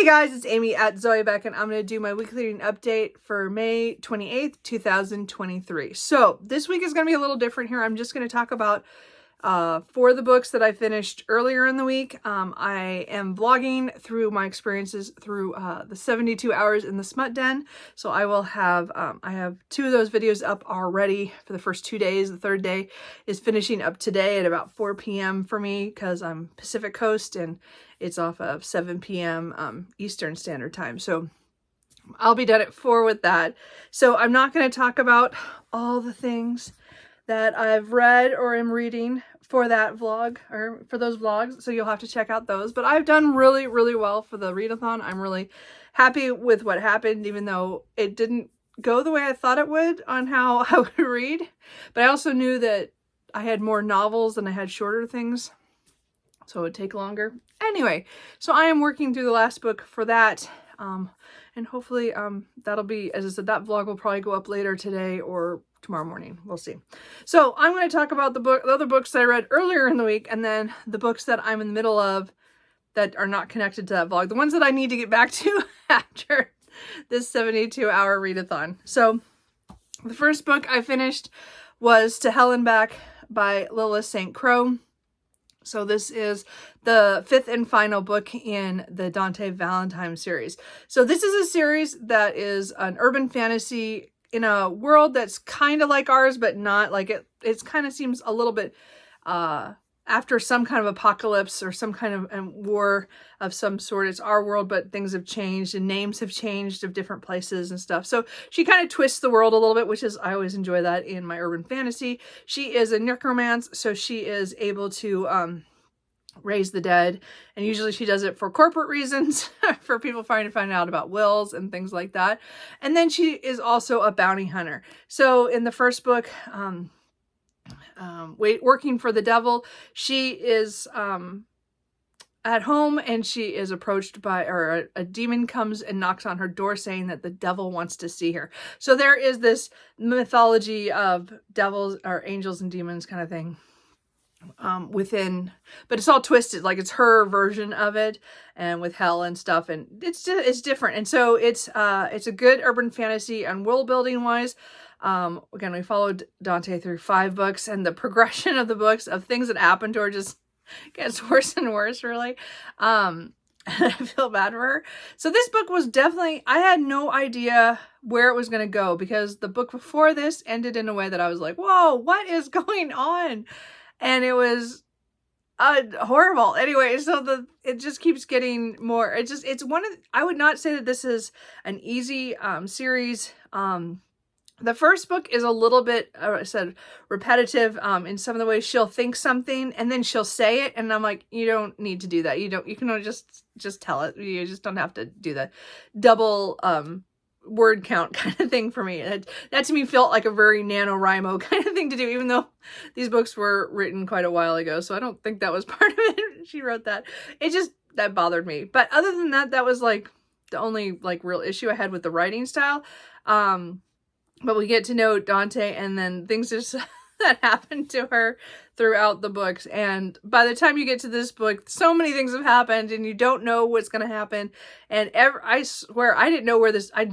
Hey guys, it's Amy at Zoe Back, and I'm going to do my weekly reading update for May 28th, 2023. So this week is going to be a little different here. I'm just going to talk about 4 of the books that I finished earlier in the week. I am vlogging through my experiences through the 72 hours in the Smut Den. So I will have, I have 2 of those videos up already for the first 2 days. The third day is finishing up today at about 4 p.m. for me because I'm Pacific Coast and it's off of 7 p.m. Eastern Standard Time. So I'll be done at 4 with that. So I'm not going to talk about all the things that I've read or am reading for that vlog or for those vlogs. So you'll have to check out those. But I've done really, really well for the readathon. I'm really happy with what happened, even though it didn't go the way I thought it would on how I would read. But I also knew that I had more novels than I had shorter things, so it would take longer. Anyway, so I am working through the last book for that. And hopefully that'll be, as I said, that vlog will probably go up later today or tomorrow morning. We'll see. So I'm going to talk about the other books that I read earlier in the week, and then the books that I'm in the middle of that are not connected to that vlog. The ones that I need to get back to after this 72-hour readathon. So the first book I finished was To Helen Back by Lilith St. Croix. So this is the 5th and final book in the Dante Valentine series. So this is a series that is an urban fantasy in a world that's kind of like ours, but not like it. It kind of seems a little bit after some kind of apocalypse or some kind of war of some sort. It's our world, but things have changed and names have changed of different places and stuff. So she kind of twists the world a little bit, which is, I always enjoy that in my urban fantasy. She is a necromancer, so she is able to raise the dead, and usually she does it for corporate reasons, for people trying to find out about wills and things like that. And then she is also a bounty hunter. So in the first book, working for the devil, she is at home and she is approached by, or a demon comes and knocks on her door saying that the devil wants to see her. So there is this mythology of devils or angels and demons kind of thing within, but it's all twisted, like it's her version of it, and with hell and stuff, and it's different. And so it's a good urban fantasy and world building wise. Again, we followed Dante through 5 books, and the progression of the books of things that happen to her just gets worse and worse, really. I feel bad for her. So this book was definitely, I had no idea where it was going to go, because the book before this ended in a way that I was like, whoa, what is going on? And it was horrible. Anyway, so it just keeps getting more. It's one of, I would not say that this is an easy series. The first book is a little bit, I said, repetitive in some of the ways. She'll think something and then she'll say it, and I'm like, you don't need to do that. You can just tell it. You just don't have to do the double word count kind of thing for me. That to me felt like a very NaNoWriMo kind of thing to do, even though these books were written quite a while ago. So I don't think that was part of it. She wrote that. That bothered me. But other than that, that was like the only like real issue I had with the writing style. But we get to know Dante, and then things just that happen to her throughout the books. And by the time you get to this book, so many things have happened and you don't know what's going to happen. And I swear I didn't know where this, I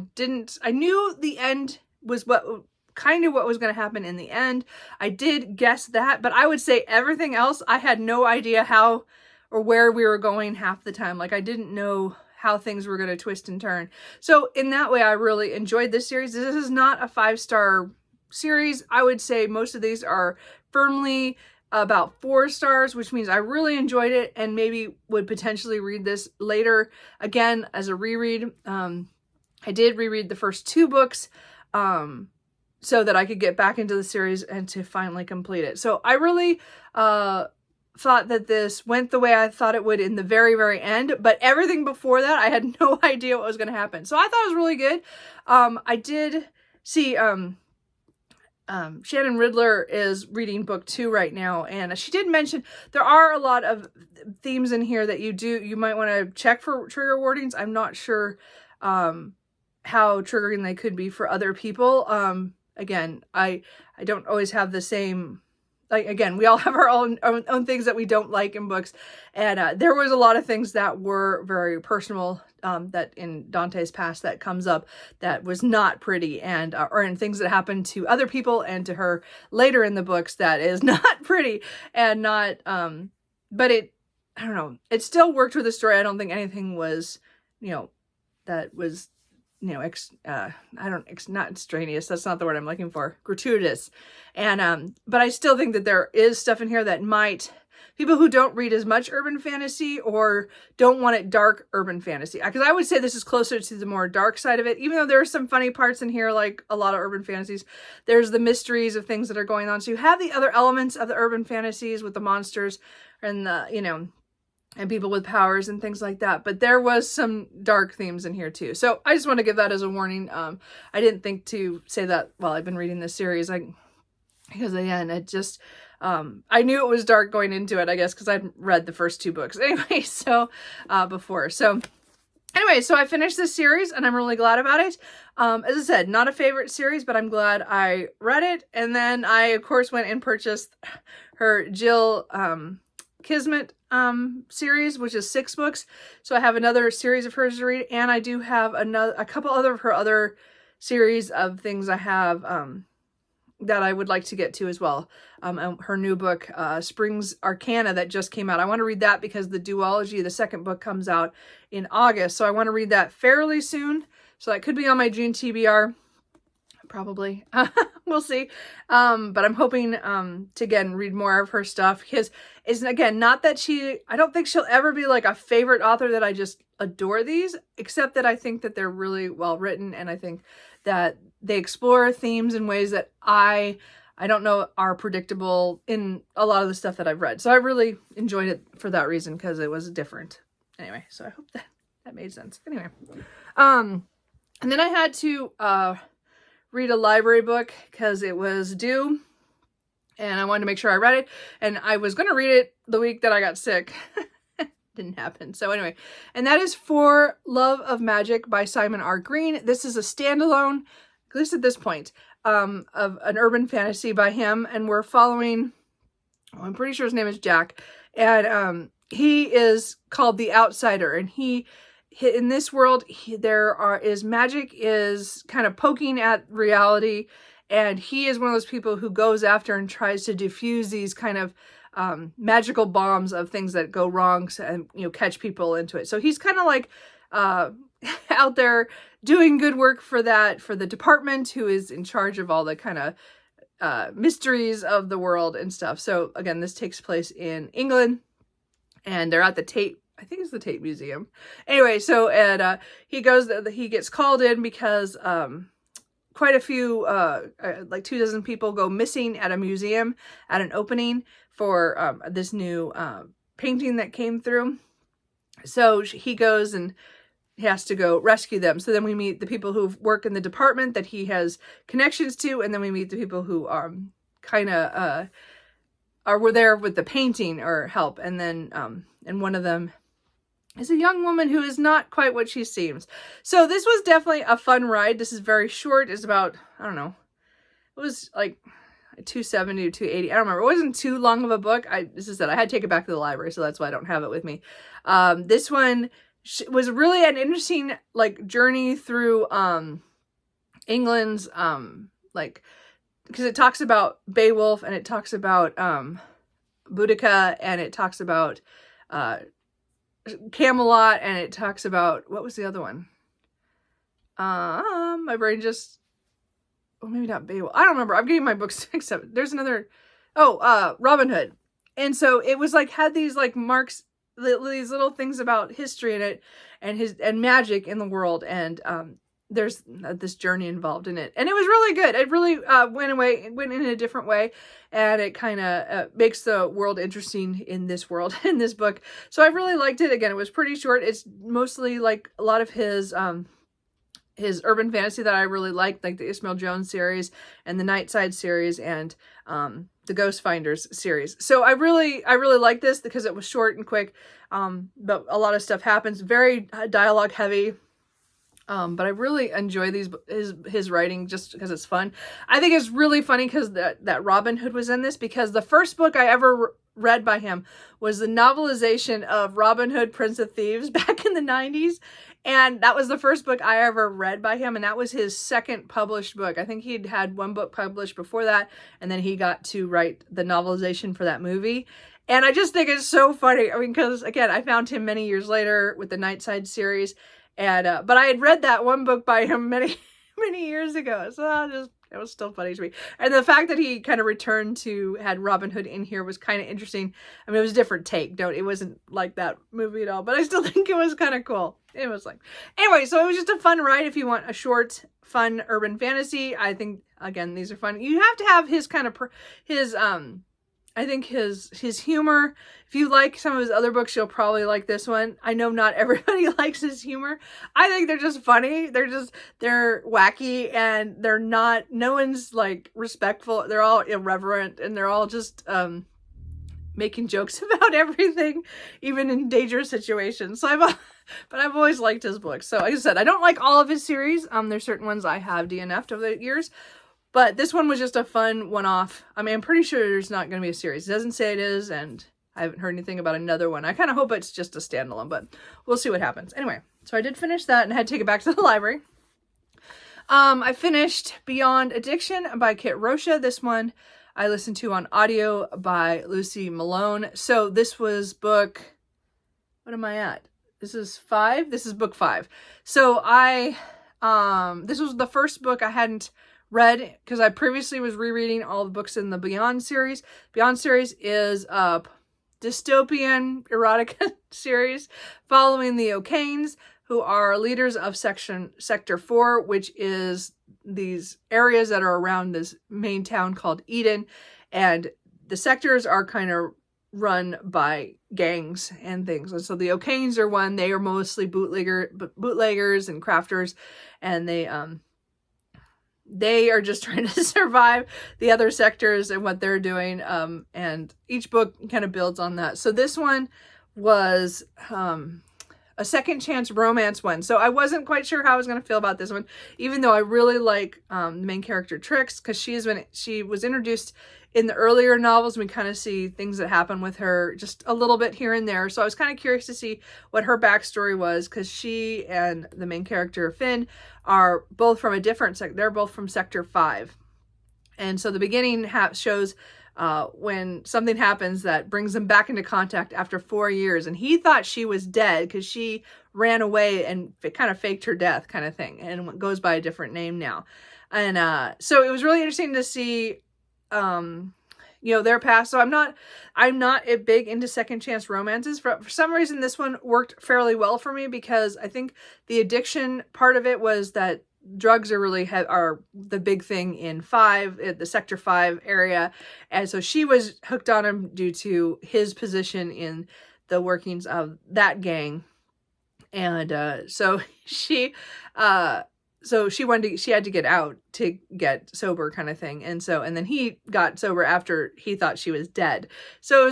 knew the end was what was going to happen in the end. I did guess that, but I would say everything else, I had no idea how or where we were going half the time. Like I didn't know how things were going to twist and turn. So in that way, I really enjoyed this series. This is not a 5-star series. I would say most of these are firmly about 4 stars, which means I really enjoyed it and maybe would potentially read this later again as a reread. I did reread the first 2 books so that I could get back into the series and to finally complete it. So I really thought that this went the way I thought it would in the very, very end, but everything before that, I had no idea what was going to happen. So I thought it was really good. I did see Shannon Riddler is reading book 2 right now, and she did mention there are a lot of themes in here that you might want to check for trigger warnings. I'm not sure how triggering they could be for other people. Again, I don't always have the same like, again, we all have our own things that we don't like in books. And there was a lot of things that were very personal, that in Dante's past that comes up that was not pretty, and or in things that happened to other people and to her later in the books that is not pretty and not, but I don't know, it still worked with the story. I don't think anything was, that was, not extraneous. That's not the word I'm looking for. Gratuitous. And, but I still think that there is stuff in here that might, people who don't read as much urban fantasy or don't want it dark urban fantasy, because I would say this is closer to the more dark side of it, even though there are some funny parts in here, like a lot of urban fantasies. There's the mysteries of things that are going on. So you have the other elements of the urban fantasies with the monsters and the, and people with powers and things like that. But there was some dark themes in here too. So I just want to give that as a warning. I didn't think to say that while I've been reading this series, because again, it just, I knew it was dark going into it, I guess, because I'd read the first 2 books anyway, so, before. So anyway, so I finished this series and I'm really glad about it. As I said, not a favorite series, but I'm glad I read it. And then I, of course, went and purchased her Jill, Kismet series, which is 6 books. So I have another series of hers to read, and I do have a couple of her other series of things I have that I would like to get to as well. Her new book, Spring's Arcana, that just came out. I want to read that because the duology, the second book, comes out in August. So I want to read that fairly soon. So that could be on my June TBR. Probably. We'll see. But I'm hoping to, again, read more of her stuff, because it's, again, not that I don't think she'll ever be like a favorite author that I just adore these, except that I think that they're really well written, and I think that they explore themes in ways that I don't know are predictable in a lot of the stuff that I've read. So I really enjoyed it for that reason, because it was different. Anyway, so I hope that made sense. Anyway, and then I had to read a library book because it was due and I wanted to make sure I read it, and I was going to read it the week that I got sick. Didn't happen. So anyway, and that is For Love of Magic by Simon R. Green. This is a standalone, at least at this point, of an urban fantasy by him, and we're following, I'm pretty sure his name is Jack, and he is called the Outsider, and in this world, magic is kind of poking at reality, and he is one of those people who goes after and tries to diffuse these kind of magical bombs of things that go wrong, and catch people into it. So he's kind of like out there doing good work for the department who is in charge of all the kind of mysteries of the world and stuff. So again, this takes place in England, and they're at the Tate, I think it's the Tate Museum. Anyway, so he gets called in because quite a few, like 24 people go missing at a museum at an opening for this new painting that came through. So he goes and he has to go rescue them. So then we meet the people who work in the department that he has connections to, and then we meet the people who kind of were there with the painting or help. And then and one of them is a young woman who is not quite what she seems. So this was definitely a fun ride. This is very short. It's about, I don't know, it was like 270 to 280. I don't remember. It wasn't too long of a book. This is that I had to take it back to the library, so that's why I don't have it with me. This one was really an interesting like journey through England's because it talks about Beowulf, and it talks about Boudica, and it talks about Camelot, and it talks about, what was the other one? My brain just, maybe not Beowulf. I don't remember. I'm getting my books mixed up. There's another, Robin Hood. And so it was like, had these like marks, these little things about history in it, and magic in the world. And there's this journey involved in it, and it was really good. It really went in a different way, and it kind of makes the world interesting in this world, in this book. So I really liked it. Again, it was pretty short. It's mostly like a lot of his urban fantasy that I really liked, like the Ismail Jones series and the Nightside series and the Ghost Finders series. So I really liked this because it was short and quick, but a lot of stuff happens. Very dialogue heavy. But I really enjoy his writing just because it's fun. I think it's really funny because that Robin Hood was in this, because the first book I ever read by him was the novelization of Robin Hood, Prince of Thieves back in the 90s. And that was the first book I ever read by him. And that was his second published book. I think he'd had one book published before that. And then he got to write the novelization for that movie. And I just think it's so funny. I mean, because again, I found him many years later with the Nightside series. And, but I had read that one book by him many, many years ago. So it was still funny to me. And the fact that he kind of returned to, had Robin Hood in here was kind of interesting. I mean, it was a different take. It wasn't like that movie at all, but I still think it was kind of cool. It was like, anyway, so it was just a fun ride if you want a short, fun urban fantasy. I think, again, these are fun. You have to have his kind of, I think his humor. If you like some of his other books, you'll probably like this one. I know not everybody likes his humor. I think they're just funny. They're wacky, and they're not, no one's like respectful. They're all irreverent, and they're all just making jokes about everything, even in dangerous situations. So but I've always liked his books. So like I said, I don't like all of his series. There's certain ones I have DNF'd over the years. But this one was just a fun one-off. I mean, I'm pretty sure there's not going to be a series. It doesn't say it is, and I haven't heard anything about another one. I kind of hope it's just a standalone, but we'll see what happens. Anyway, so I did finish that and had to take it back to the library. I finished Beyond Addiction by Kit Rocha. This one I listened to on audio by Lucy Malone. So this was book, what am I at? This is 5? This is book 5. So this was the first book I hadn't read, because I previously was rereading all the books in the Beyond series. Beyond series is a dystopian erotica series following the O'Kanes, who are leaders of Sector 4, which is these areas that are around this main town called Eden. And the sectors are kind of run by gangs and things. And so the O'Kanes are one. They are mostly bootleggers and crafters, and they are just trying to survive the other sectors and what they're doing. And each book kind of builds on that. So this one was a second chance romance one. So I wasn't quite sure how I was going to feel about this one, even though I really like the main character Trix, because she was introduced in the earlier novels. We kind of see things that happen with her just a little bit here and there. So I was kind of curious to see what her backstory was, because she and the main character Finn are both from a different sector. They're both from Sector 5. And so the beginning shows when something happens that brings them back into contact after 4 years. And he thought she was dead because she ran away and kind of faked her death kind of thing, and goes by a different name now. And so it was really interesting to see their past. So I'm not big into second chance romances. For some reason, this one worked fairly well for me, because I think the addiction part of it was that drugs are the big thing in 5, the Sector 5 area. And so she was hooked on him due to his position in the workings of that gang. And so she had to get out to get sober kind of thing. And then he got sober after he thought she was dead. So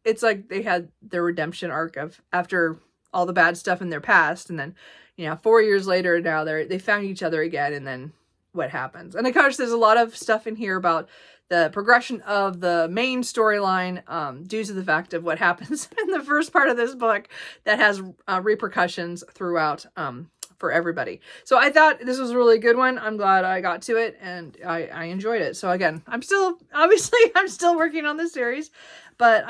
it's like they had their redemption arc of after all the bad stuff in their past. And then, 4 years later, now they found each other again. And then what happens? And of course, there's a lot of stuff in here about the progression of the main storyline, due to the fact of what happens in the first part of this book that has repercussions throughout, for everybody. So I thought this was a really good one. I'm glad I got to it, and I enjoyed it. So again, I'm still working on this series, but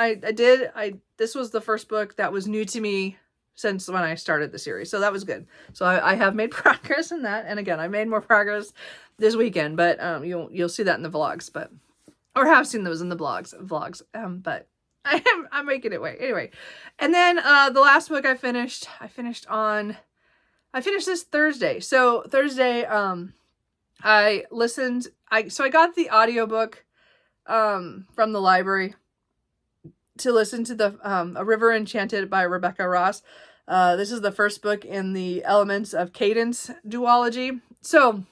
this was the first book that was new to me since when I started the series. So that was good. So I have made progress in that. And again, I made more progress this weekend, but you'll see that in the vlogs, or have seen those in the vlogs. But I'm making it way. Anyway. And then the last book I finished this Thursday. So Thursday, I got the audiobook from the library to listen to the A River Enchanted by Rebecca Ross. This is the first book in the Elements of Cadence duology. So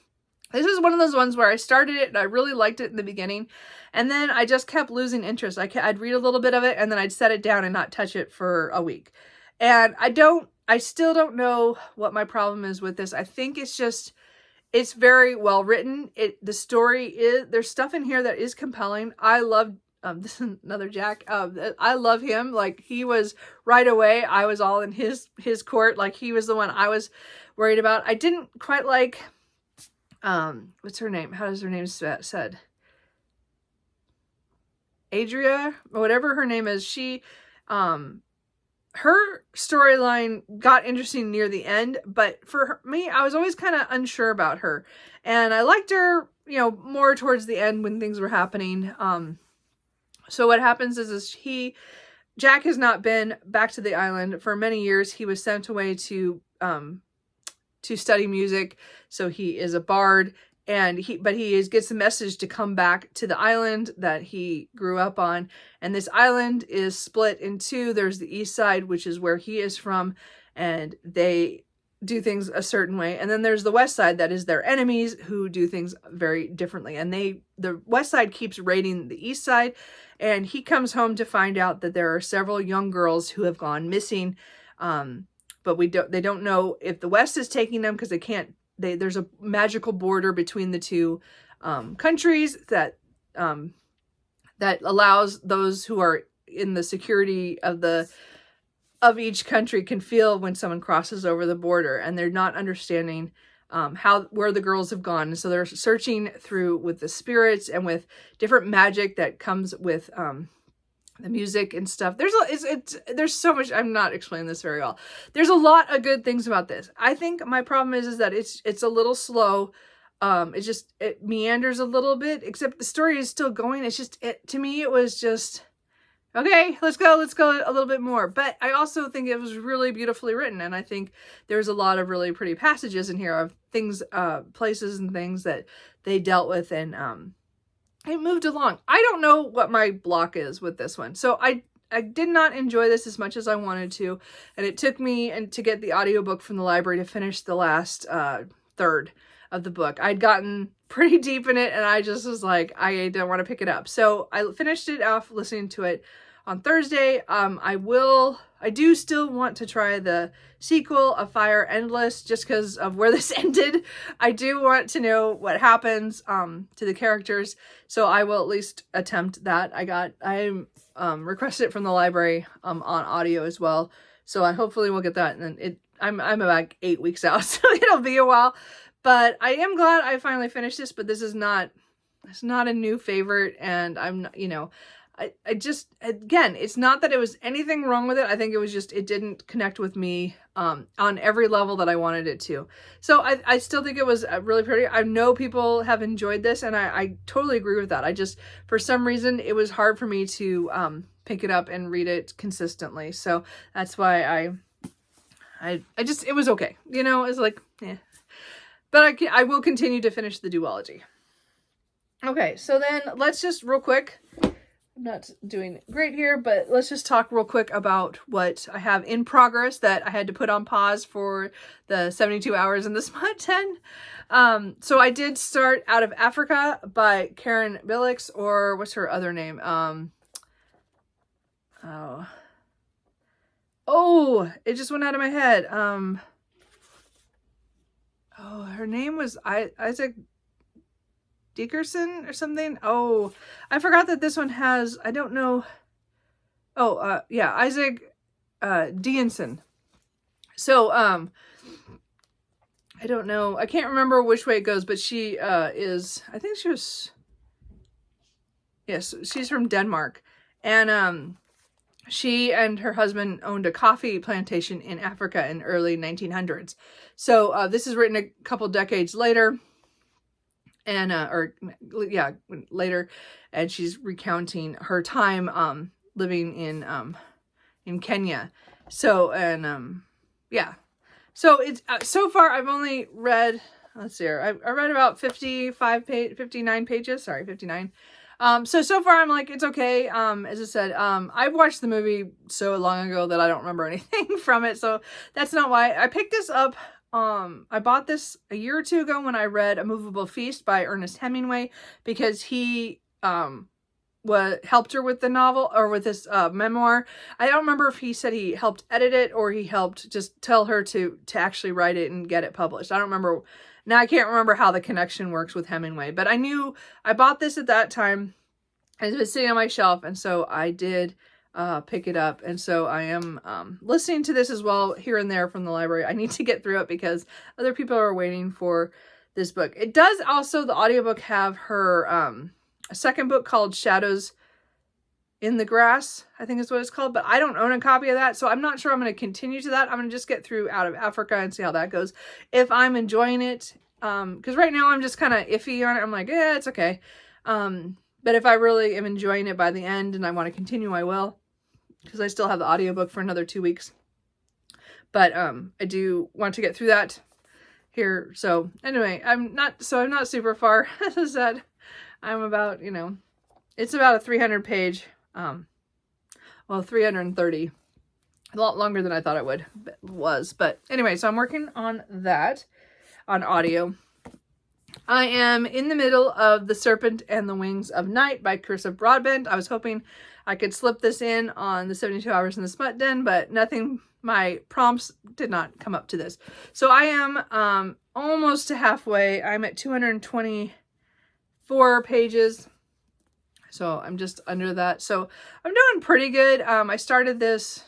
this is one of those ones where I started it and I really liked it in the beginning, and then I just kept losing interest. I'd read a little bit of it and then I'd set it down and not touch it for a week. And I don't I still don't know what my problem is with this. I think it's very well written. The story is, there's stuff in here that is compelling. I love, this is another Jack. I love him. Like, he was right away. I was all in his court. Like, he was the one I was worried about. I didn't quite like, what's her name? How does her name said? Adria, or whatever her name is. She, her storyline got interesting near the end, but for me, I was always kind of unsure about her. And I liked her, you know, more towards the end when things were happening. So what happens is Jack has not been back to the island for many years. He was sent away to study music. So he is a bard, and he gets the message to come back to the island that he grew up on. And this island is split in two. There's the east side, which is where he is from, and they do things a certain way. And then there's the west side, that is their enemies, who do things very differently. And the west side keeps raiding the east side, and he comes home to find out that there are several young girls who have gone missing. But they don't know if the west is taking them, because there's a magical border between the two countries that allows those who are in the security of each country can feel when someone crosses over the border, and they're not understanding where the girls have gone. So they're searching through with the spirits and with different magic that comes with the music and stuff. There's so much. I'm not explaining this very well. There's a lot of good things about this. I think my problem is that it's a little slow. It meanders a little bit, except the story is still going. To me, it was just, okay, let's go a little bit more. But I also think it was really beautifully written, and I think there's a lot of really pretty passages in here of things, places and things that they dealt with, and it moved along. I don't know what my block is with this one. So I did not enjoy this as much as I wanted to, and it took me to get the audiobook from the library to finish the last third of the book. I'd gotten pretty deep in it, and I just was like, I don't want to pick it up. So I finished it off listening to it on Thursday. I do still want to try the sequel, A Fire Endless, just because of where this ended. I do want to know what happens to the characters, so I will at least attempt that. I requested it from the library on audio as well, so I hopefully will get that. And I'm about 8 weeks out, so it'll be a while. But I am glad I finally finished this. But this is not, it's not a new favorite, and I'm not, you know, I just, again, it's not that it was anything wrong with it. I think it was just, it didn't connect with me on every level that I wanted it to. So I still think it was really pretty. I know people have enjoyed this, and I totally agree with that. I just, for some reason, it was hard for me to pick it up and read it consistently. So that's why I just, it was okay. You know, it's like, yeah. But I will continue to finish the duology. Okay, so then let's just real quick, I'm not doing great here, but let's just talk real quick about what I have in progress that I had to put on pause for the 72 hours in the Smut 10. So I did start Out of Africa by Karen Billix, or what's her other name? Oh, it just went out of my head. Her name was Isaac Dickerson or something. Oh, I forgot that this one has, I don't know. Oh, yeah, Isaac Dienson. So, I don't know. I can't remember which way it goes, but she is, I think she was, yes, she's from Denmark. And she and her husband owned a coffee plantation in Africa in early 1900s. So this is written a couple decades later. And, later, and she's recounting her time, living in Kenya. So, and, yeah. So it's, so far I've only read, let's see here, I read about 59 pages, sorry, 59. So far I'm like, it's okay. As I said, I watched the movie so long ago that I don't remember anything from it. So that's not why I picked this up. I bought this a year or two ago when I read A Movable Feast by Ernest Hemingway, because he helped her with the novel or with this memoir. I don't remember if he said he helped edit it or he helped just tell her to actually write it and get it published. I don't remember. Now I can't remember how the connection works with Hemingway, but I knew I bought this at that time. It's been sitting on my shelf, and so I did pick it up. And so I am listening to this as well here and there from the library. I need to get through it because other people are waiting for this book. It does also, the audiobook, have her a second book called Shadows in the Grass, I think is what it's called, but I don't own a copy of that, so I'm not sure I'm going to continue to that. I'm going to just get through Out of Africa and see how that goes. If I'm enjoying it, because right now I'm just kind of iffy on it. I'm like, yeah, it's okay. But if I really am enjoying it by the end and I want to continue, I will, because I still have the audiobook for another 2 weeks. But I do want to get through that here. So anyway, I'm not super far. As I said, I'm about, it's about a 300 page, 330, a lot longer than I thought it was. But anyway, so I'm working on that on audio. I am in the middle of The Serpent and the Wings of Night by Carissa Broadbent. I was hoping I could slip this in on the 72 Hours in the Smut Den, but nothing, my prompts did not come up to this. So I am almost to halfway. I'm at 224 pages. So I'm just under that. So I'm doing pretty good. I started this,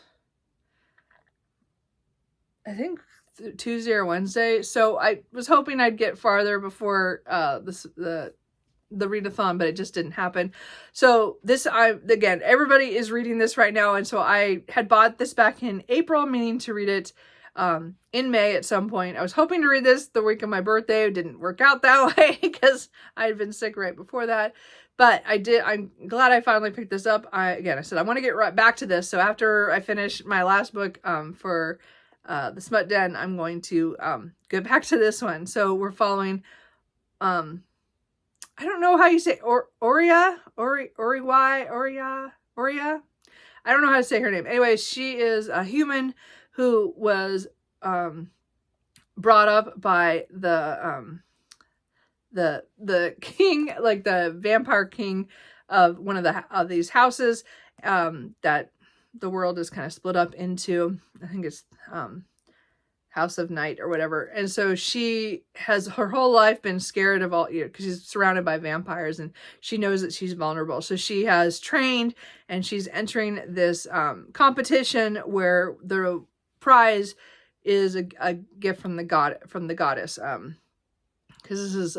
I think, Tuesday or Wednesday. So I was hoping I'd get farther before the readathon, but it just didn't happen. So this, again, everybody is reading this right now. And so I had bought this back in April, meaning to read it in May at some point. I was hoping to read this the week of my birthday. It didn't work out that way because I had been sick right before that. But I did. I'm glad I finally picked this up. I said I want to get right back to this. So after I finish my last book for the Smut Den, I'm going to get back to this one. So we're following, I don't know how you say Oria. I don't know how to say her name. Anyway, she is a human who was brought up by the king, like the vampire king of one of these houses that the world is kind of split up into. I think it's House of Night or whatever. And so she has her whole life been scared of all, because she's surrounded by vampires and she knows that she's vulnerable. So she has trained and she's entering this competition where the prize is a gift from the goddess. Because this is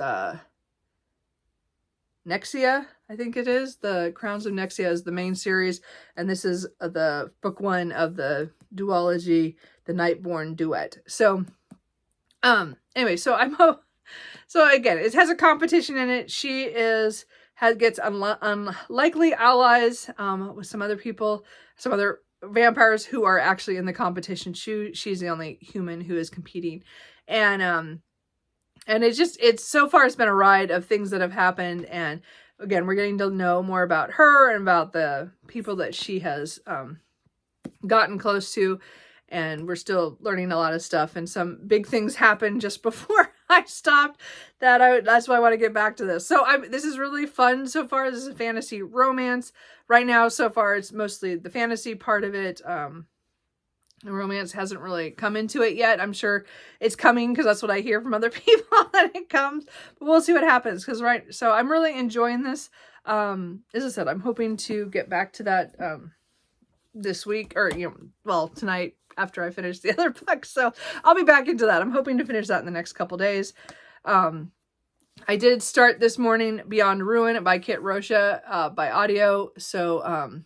Nexia, I think it is. The Crowns of Nexia is the main series, and this is the book 1 of the duology, the Nightborn Duet. So, anyway, so again, it has a competition in it. She gets unlikely allies with some other people, some other vampires who are actually in the competition. She's the only human who is competing, and it's so far it's been a ride of things that have happened. And again, we're getting to know more about her and about the people that she has gotten close to. And we're still learning a lot of stuff. And some big things happened just before I stopped that's why I want to get back to this. So this is really fun so far. This is a fantasy romance. Right now, so far, it's mostly the fantasy part of it. The romance hasn't really come into it yet. I'm sure it's coming because that's what I hear from other people that it comes. But we'll see what happens. So I'm really enjoying this. As I said, I'm hoping to get back to that this week or tonight after I finish the other book. So I'll be back into that. I'm hoping to finish that in the next couple days. I did start this morning Beyond Ruin by Kit Rocha by audio. So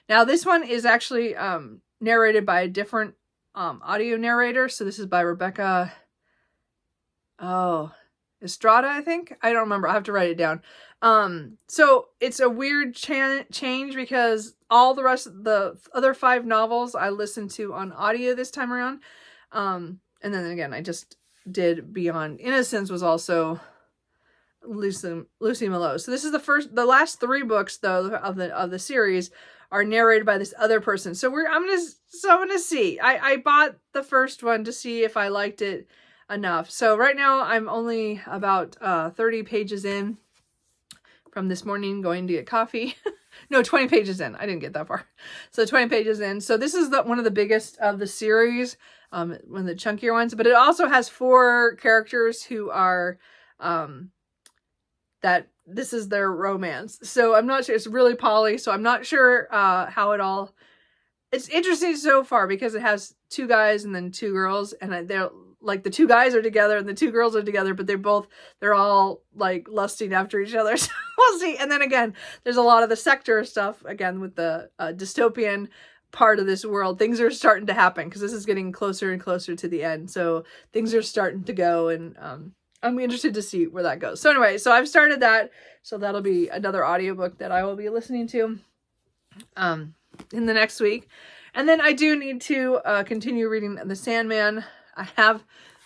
now this one is actually narrated by a different audio narrator. So this is by Rebecca Estrada, I think. I don't remember. I have to write it down. So it's a weird change because all the rest of the other 5 novels I listened to on audio this time around. And then again, I just did Beyond Innocence was also Lucy Mallow. So this is the last 3 books though of the series are narrated by this other person. So I'm gonna see. I bought the first one to see if I liked it enough. So right now I'm only about 30 pages in from this morning going to get coffee. No, 20 pages in. I didn't get that far. So 20 pages in. So this is one of the biggest of the series, one of the chunkier ones, but it also has 4 characters who are, that this is their romance. So I'm not sure, it's really poly, so I'm not sure how it all, it's interesting so far because it has 2 guys and then 2 girls, and they're like, the 2 guys are together and the 2 girls are together, but they're all like lusting after each other. So we'll see. And then again, there's a lot of the sector stuff again with the dystopian part of this world. Things are starting to happen because this is getting closer and closer to the end. So things are starting to go, and I'm interested to see where that goes. So anyway, so I've started that. So that'll be another audiobook that I will be listening to in the next week. And then I do need to continue reading The Sandman. I have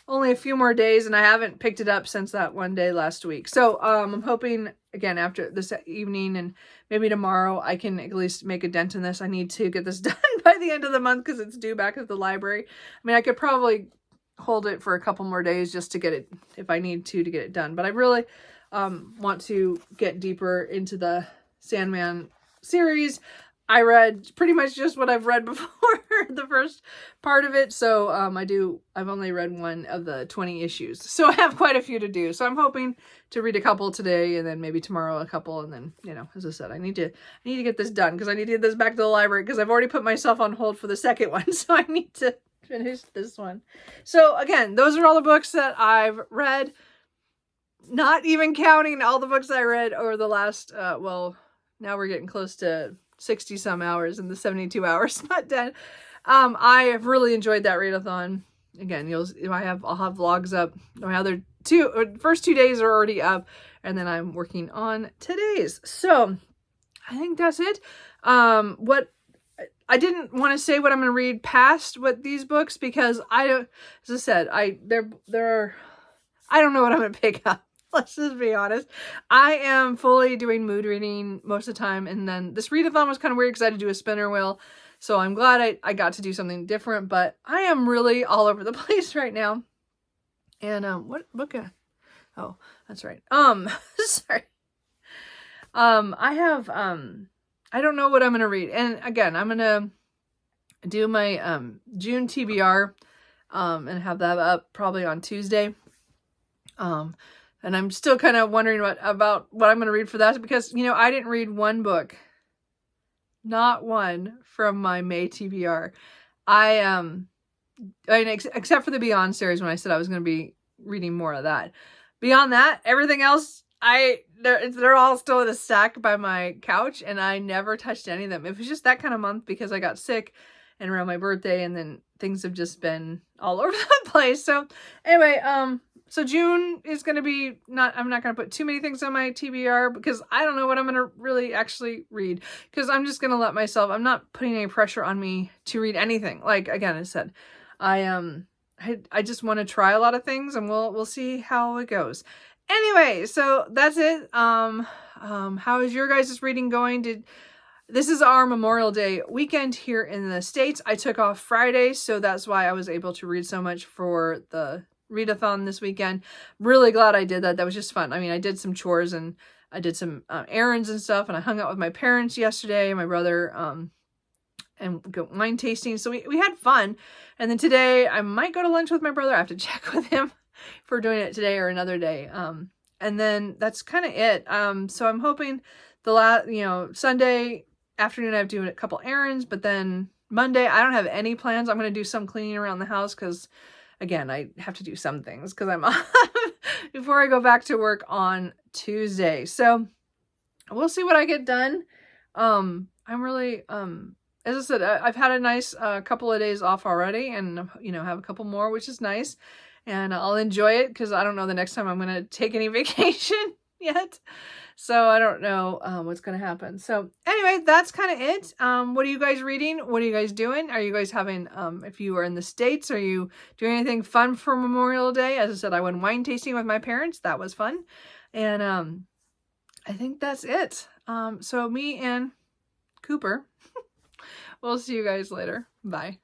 only a few more days, and I haven't picked it up since that one day last week. So I'm hoping, again, after this evening and maybe tomorrow, I can at least make a dent in this. I need to get this done by the end of the month because it's due back at the library. I mean, I could probably hold it for a couple more days just to get it, if I need to get it done. But I really want to get deeper into the Sandman series. I read pretty much just what I've read before, the first part of it. So I've only read one of the 20 issues. So I have quite a few to do. So I'm hoping to read a couple today, and then maybe tomorrow a couple. And then, you know, as I said, I need to get this done because I need to get this back to the library because I've already put myself on hold for the second one. So I need to finish this one. So again, those are all the books that I've read, not even counting all the books I read over the last, well, now we're getting close to 60 some hours in the 72 hours, not 10. I have really enjoyed that readathon. Again, I'll have vlogs up. My other first 2 days are already up, and then I'm working on today's. So I think that's it. What I didn't want to say what I'm going to read past what these books, because I don't, as I said, I don't know what I'm going to pick up. Let's just be honest. I am fully doing mood reading most of the time. And then this readathon was kind of weird because I had to do a spinner wheel. So I'm glad I got to do something different, but I am really all over the place right now. And what book? Oh, that's right. Sorry. I have, I don't know what I'm going to read. And again, I'm going to do my June TBR and have that up probably on Tuesday. And I'm still kind of wondering about what I'm going to read for that, because, you know, I didn't read one book, not one, from my May TBR. I mean, except for the Beyond series, when I said I was going to be reading more of that. Beyond that, everything else, they're all still in a stack by my couch, and I never touched any of them. It was just that kind of month because I got sick and around my birthday, and then things have just been all over the place. So anyway, so June is going to be I'm not going to put too many things on my TBR because I don't know what I'm going to really actually read, because I'm just going to let myself, I'm not putting any pressure on me to read anything. Like, again, I said, I just want to try a lot of things, and we'll see how it goes. Anyway, so that's it. How is your guys' reading going? This is our Memorial Day weekend here in the States. I took off Friday, so that's why I was able to read so much for the readathon this weekend. Really glad I did that. That was just fun. I mean, I did some chores and I did some errands and stuff, and I hung out with my parents yesterday, my brother, and go wine tasting. So we had fun. And then today I might go to lunch with my brother. I have to check with him if we're doing it today or another day. And then that's kind of it. So I'm hoping Sunday afternoon I have to do a couple errands, but then Monday I don't have any plans. I'm going to do some cleaning around the house because, again, I have to do some things because I'm off before I go back to work on Tuesday. So we'll see what I get done. I'm really, as I said, I've had a nice couple of days off already, and, you know, have a couple more, which is nice. And I'll enjoy it because I don't know the next time I'm going to take any vacation yet. So I don't know what's going to happen. So anyway, that's kind of it. What are you guys reading? What are you guys doing? Are you guys having, if you are in the States, are you doing anything fun for Memorial Day? As I said, I went wine tasting with my parents. That was fun. And I think that's it. So me and Cooper, we'll see you guys later. Bye.